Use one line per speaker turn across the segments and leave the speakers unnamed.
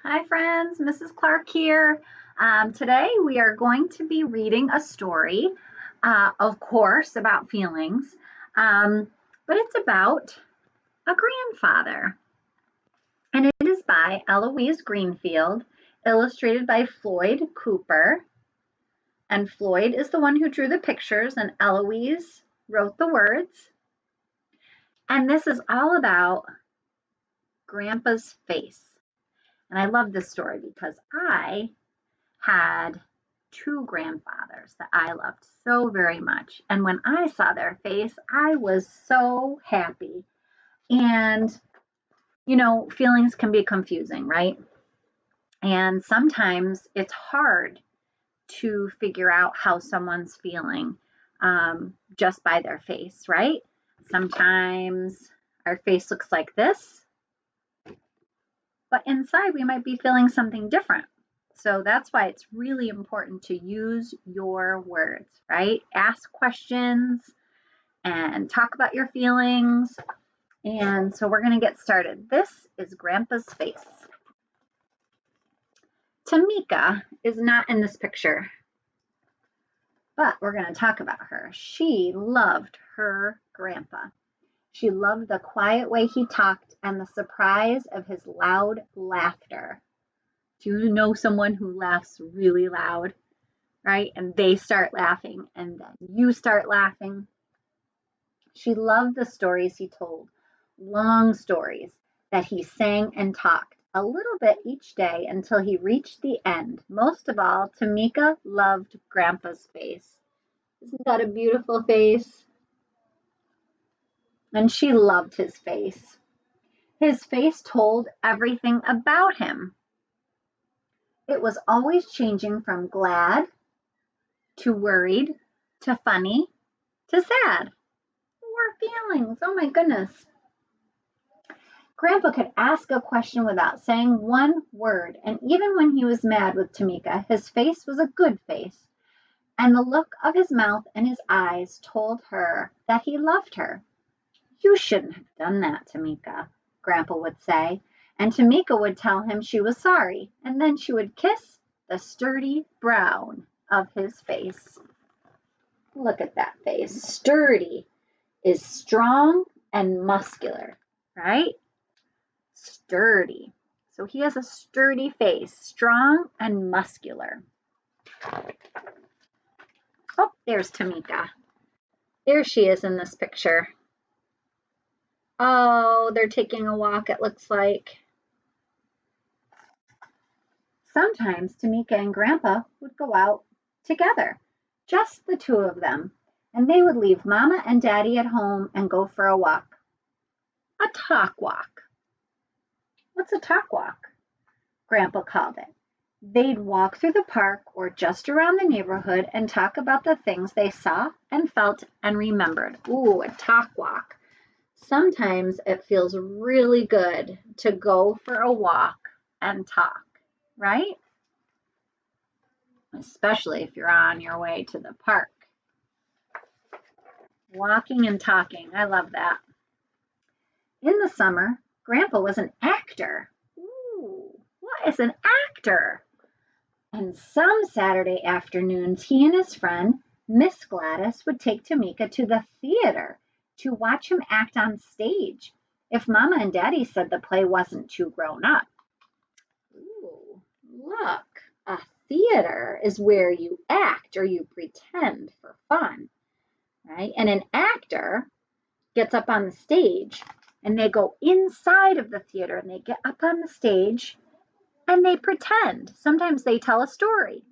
Hi, friends. Mrs. Clark here. Today we are going to be reading a story, of course, about feelings, um, but it's about a grandfather. And it is by Eloise Greenfield, illustrated by Floyd Cooper. And Floyd is the one who drew the pictures, and Eloise wrote the words. And this is all about Grandpa's face. And I love this story because I had two grandfathers that I loved so very much. And when I saw their face, I was so happy. And, feelings can be confusing, right? And sometimes it's hard to figure out how someone's feeling just by their face, right? Sometimes our face looks like this, but inside we might be feeling something different. So that's why it's really important to use your words, right? Ask questions and talk about your feelings. And so we're going to get started. This is Grandpa's face. Tamika is not in this picture, but we're going to talk about her. She loved her grandpa. She loved the quiet way he talked and the surprise of his loud laughter. Do you know someone who laughs really loud, right? And they start laughing, and then you start laughing. She loved the stories he told, long stories that he sang and talked a little bit each day until he reached the end. Most of all, Tamika loved Grandpa's face. Isn't that a beautiful face? And she loved his face. His face told everything about him. It was always changing from glad to worried to funny to sad. More feelings. Oh my goodness. Grandpa could ask a question without saying one word, and even when he was mad with Tamika, his face was a good face, and the look of his mouth and his eyes told her that he loved her. You shouldn't have done that, Tamika, Grandpa would say, and Tamika would tell him she was sorry, and then she would kiss the sturdy brown of his face. Look at that face. Sturdy is strong and muscular, right? Sturdy. So he has a sturdy face, strong and muscular. Oh, there's Tamika. There she is in this picture. Oh, they're taking a walk, it looks like. Sometimes Tamika and Grandpa would go out together, just the two of them, and they would leave Mama and Daddy at home and go for a walk. A talk walk. What's a talk walk? Grandpa called it. They'd walk through the park or just around the neighborhood and talk about the things they saw and felt and remembered. Ooh, a talk walk. Sometimes it feels really good to go for a walk and talk, right? Especially if you're on your way to the park. Walking and talking. I love that. In the summer, Grandpa was an actor. Ooh, what is an actor? And some Saturday afternoons, he and his friend, Miss Gladys, would take Tamika to the theater to watch him act on stage if Mama and Daddy said the play wasn't too grown up. Ooh, look, a theater is where you act or you pretend for fun, right? And an actor gets up on the stage and they go inside of the theater and they get up on the stage and they pretend. Sometimes they tell a story,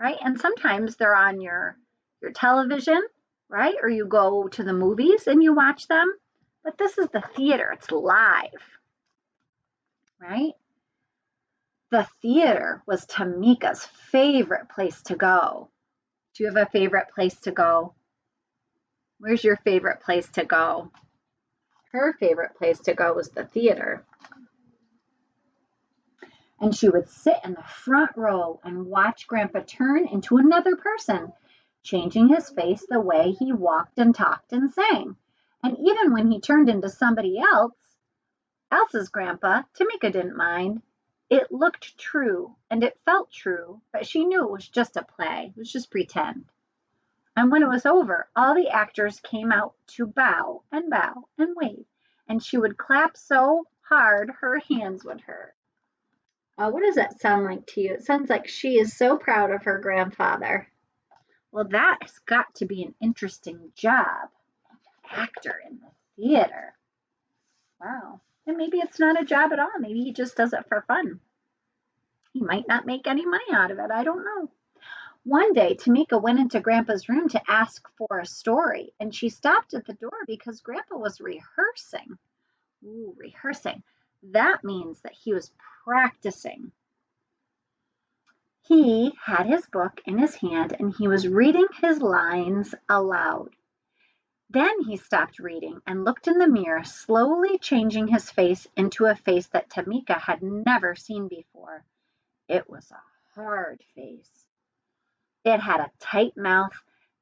right? And sometimes they're on your television, right? Or you go to the movies and you watch them. But this is the theater, it's live, right? The theater was Tamika's favorite place to go. Do you have a favorite place to go? Where's your favorite place to go? Her favorite place to go was the theater. And she would sit in the front row and watch Grandpa turn into another person, changing his face the way he walked and talked and sang. And even when he turned into somebody else's grandpa, Tamika didn't mind. It looked true and it felt true, but she knew it was just a play. It was just pretend. And when it was over, all the actors came out to bow and wave, and she would clap so hard her hands would hurt. What does that sound like to you? It sounds like she is so proud of her grandfather. Well, that has got to be an interesting job, actor in the theater. Wow. And maybe it's not a job at all. Maybe he just does it for fun. He might not make any money out of it. I don't know. One day, Tamika went into Grandpa's room to ask for a story, and she stopped at the door because Grandpa was rehearsing. Ooh, rehearsing. That means that he was practicing. He had his book in his hand and he was reading his lines aloud. Then he stopped reading and looked in the mirror, slowly changing his face into a face that Tamika had never seen before. It was a hard face. It had a tight mouth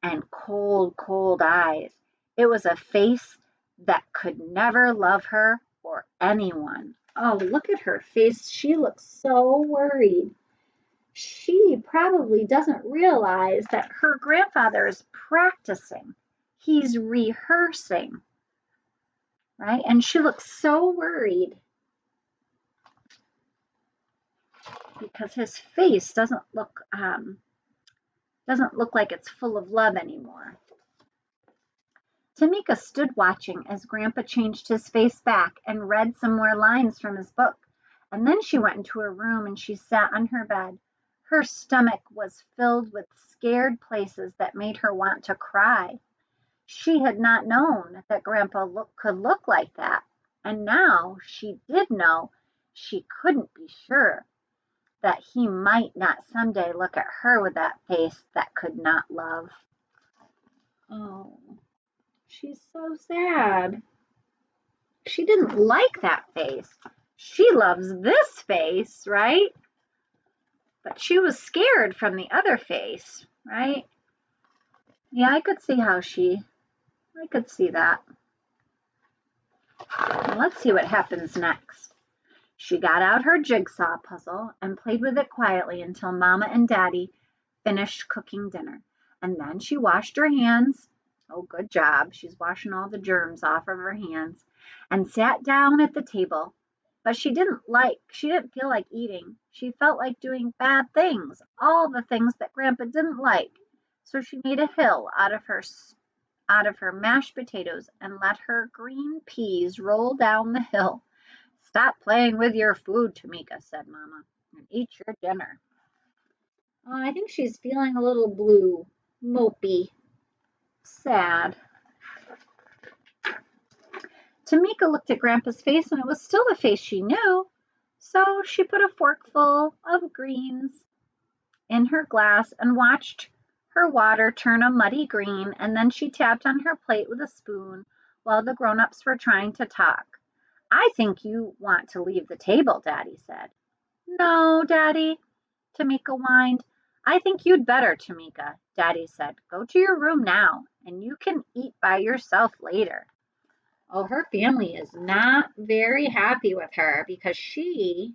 and cold, cold eyes. It was a face that could never love her or anyone. Oh, look at her face. She looks so worried. She probably doesn't realize that her grandfather is practicing. He's rehearsing, right? And she looks so worried because his face doesn't look like it's full of love anymore. Tamika stood watching as Grandpa changed his face back and read some more lines from his book. And then she went into her room and she sat on her bed. Her stomach was filled with scared places that made her want to cry. She had not known that Grandpa could look like that. And now she did know she couldn't be sure that he might not someday look at her with that face that could not love. Oh, she's so sad. She didn't like that face. She loves this face, right? But she was scared from the other face, right? Yeah, I could see I could see that. Well, let's see what happens next. She got out her jigsaw puzzle and played with it quietly until Mama and Daddy finished cooking dinner. And then she washed her hands. Oh, good job. She's washing all the germs off of her hands and sat down at the table. But she didn't feel like eating. She felt like doing bad things, all the things that Grandpa didn't like. So she made a hill out of her mashed potatoes and let her green peas roll down the hill. Stop playing with your food, Tamika, said Mama, and eat your dinner. Oh, I think she's feeling a little blue, mopey, sad. Tamika looked at Grandpa's face, and it was still the face she knew. So she put a forkful of greens in her glass and watched her water turn a muddy green, and then she tapped on her plate with a spoon while the grown-ups were trying to talk. I think you want to leave the table, Daddy said. No, Daddy, Tamika whined. I think you'd better, Tamika, Daddy said. Go to your room now, and you can eat by yourself later. Oh, her family is not very happy with her because she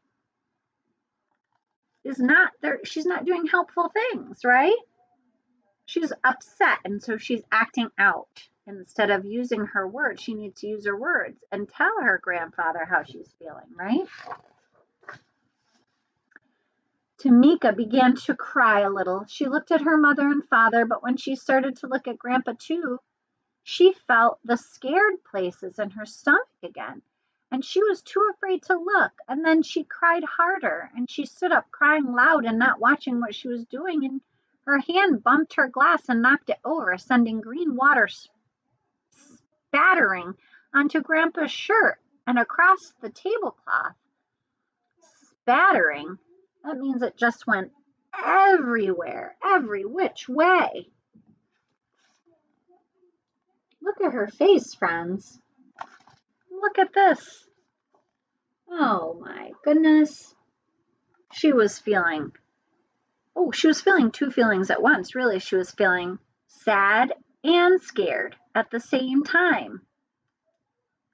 is not there. She's not doing helpful things, right? She's upset, and so she's acting out. Instead of using her words, she needs to use her words and tell her grandfather how she's feeling, right? Tamika began to cry a little. She looked at her mother and father, but when she started to look at Grandpa too, she felt the scared places in her stomach again, and she was too afraid to look. And then she cried harder, and she stood up crying loud and not watching what she was doing, and her hand bumped her glass and knocked it over, sending green water spattering onto Grandpa's shirt and across the tablecloth. Spattering? That means it just went everywhere, every which way. Look at her face, friends. Look at this. Oh my goodness. She was feeling two feelings at once, really. She was feeling sad and scared at the same time.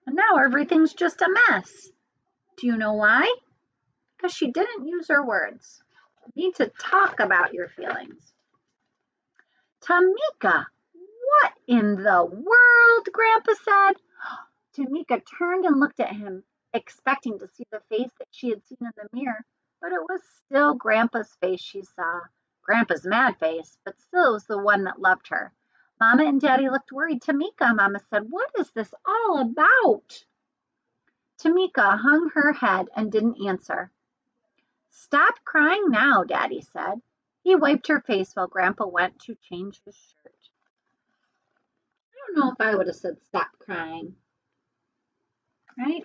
And now everything's just a mess. Do you know why? because she didn't use her words. You need to talk about your feelings. Tamika, what in the world? Grandpa said. Tamika turned and looked at him, expecting to see the face that she had seen in the mirror, but it was still Grandpa's face she saw. Grandpa's mad face, but still it was the one that loved her. Mama and Daddy looked worried. Tamika, Mama said, what is this all about? Tamika hung her head and didn't answer. Stop crying now, Daddy said. He wiped her face while Grandpa went to change his shirt. I don't know if I would have said stop crying, right?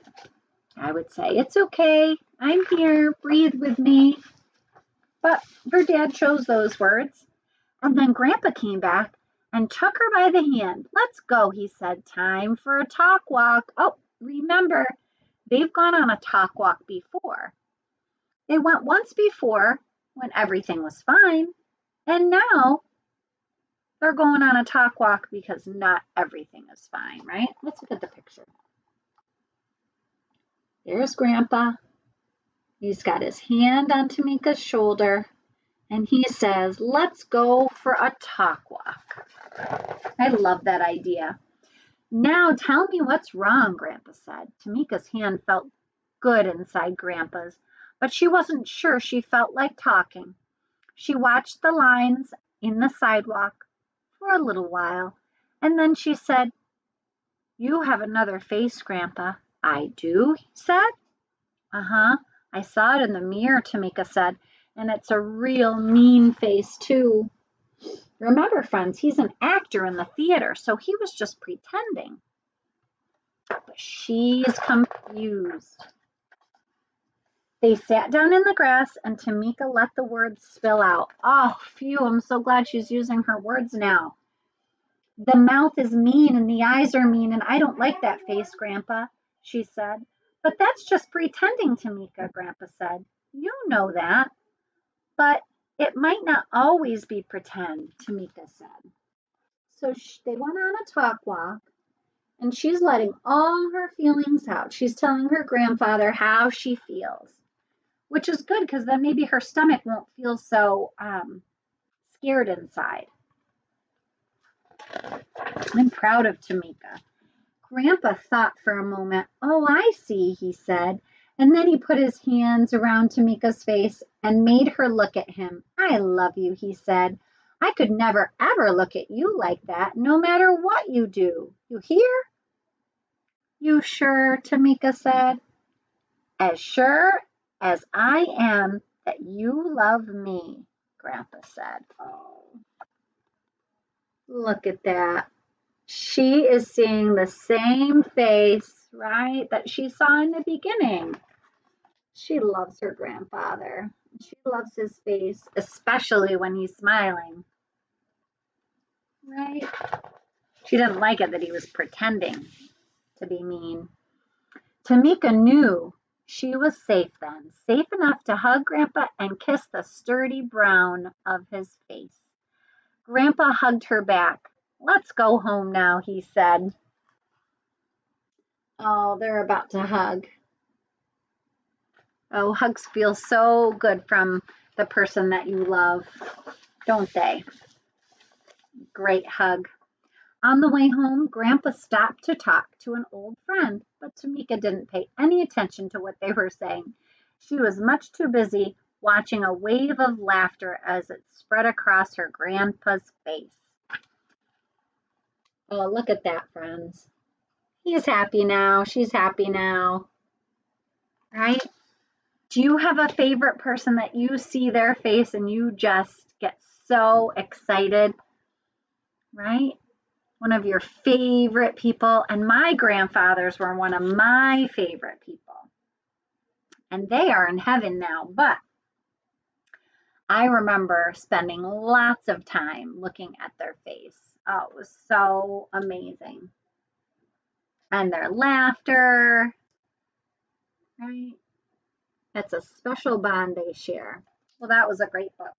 I would say, it's okay. I'm here. Breathe with me. But her dad chose those words. And then Grandpa came back and took her by the hand. Let's go, he said. Time for a talk walk. Oh, remember, they've gone on a talk walk before. They went once before when everything was fine. And now they're going on a talk walk because not everything is fine, right? Let's look at the picture. There's Grandpa. He's got his hand on Tamika's shoulder, and he says, let's go for a talk walk. I love that idea. Now tell me what's wrong, Grandpa said. Tamika's hand felt good inside Grandpa's, but she wasn't sure she felt like talking. She watched the lines in the sidewalk for a little while, and then she said, you have another face, Grandpa. I do, he said. Uh-huh. I saw it in the mirror, Tamika said, and it's a real mean face, too. Remember, friends, he's an actor in the theater, so he was just pretending. But she's confused. They sat down in the grass, and Tamika let the words spill out. Oh, phew, I'm so glad she's using her words now. The mouth is mean, and the eyes are mean, and I don't like that face, Grandpa, she said. But that's just pretending, Tamika, Grandpa said. You know that. But it might not always be pretend, Tamika said. So they went on a talk walk, and she's letting all her feelings out. She's telling her grandfather how she feels, which is good because then maybe her stomach won't feel so scared inside. I'm proud of Tamika. Grandpa thought for a moment. Oh, I see, he said. And then he put his hands around Tamika's face and made her look at him. I love you, he said. I could never, ever look at you like that, no matter what you do. You hear? You sure, Tamika said. As sure as I am that you love me, Grandpa said. Oh, look at that. She is seeing the same face, right, that she saw in the beginning. She loves her grandfather. She loves his face, especially when he's smiling, right? She didn't like it that he was pretending to be mean. Tamika knew she was safe then, safe enough to hug Grandpa and kiss the sturdy brown of his face. Grandpa hugged her back. Let's go home now, he said. Oh, they're about to hug. Oh, hugs feel so good from the person that you love, don't they? Great hug. On the way home, Grandpa stopped to talk to an old friend, but Tamika didn't pay any attention to what they were saying. She was much too busy watching a wave of laughter as it spread across her grandpa's face. Oh, look at that, friends. He's happy now. She's happy now. Right? Do you have a favorite person that you see their face and you just get so excited? Right? One of your favorite people. And my grandfathers were one of my favorite people. And they are in heaven now. But I remember spending lots of time looking at their face. Oh, it was so amazing. And their laughter, right? It's a special bond they share. Well, that was a great book.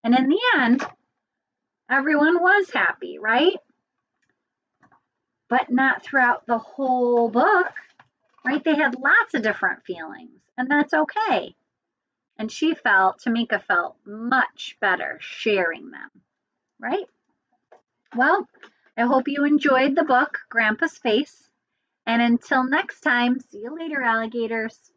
And in the end, everyone was happy, right? But not throughout the whole book, right? They had lots of different feelings, and that's okay. And Tamika felt much better sharing them, right? Well, I hope you enjoyed the book, Grandpa's Face. And until next time, see you later, alligators.